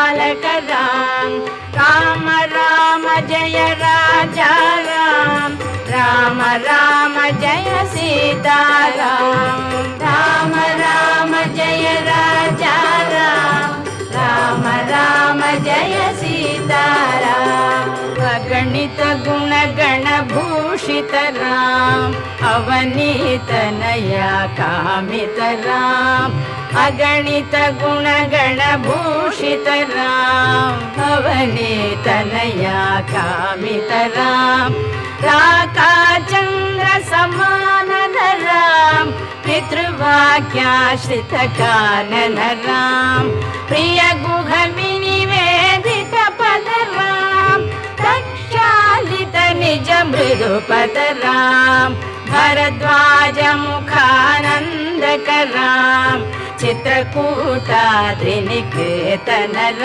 बालक राम राम राम जय राजा राम राम राम जय सीता राम राम राम जय राजा राम राम राम जय सीता राम अगणित गुण गण भूषित राम अवनीत नया कामित राम अगणित गुण गण भूषित राम अवनीत नया कामित राम राका चंद्र समान राम पितृवाक्याश्रित कानन राम प्रिय गुह विनिवेदित पद राम प्रक्षालित निज मृदुपद राम भरद्वाज मुखानंदक राम चित्रकूटाद्रिनिकेतन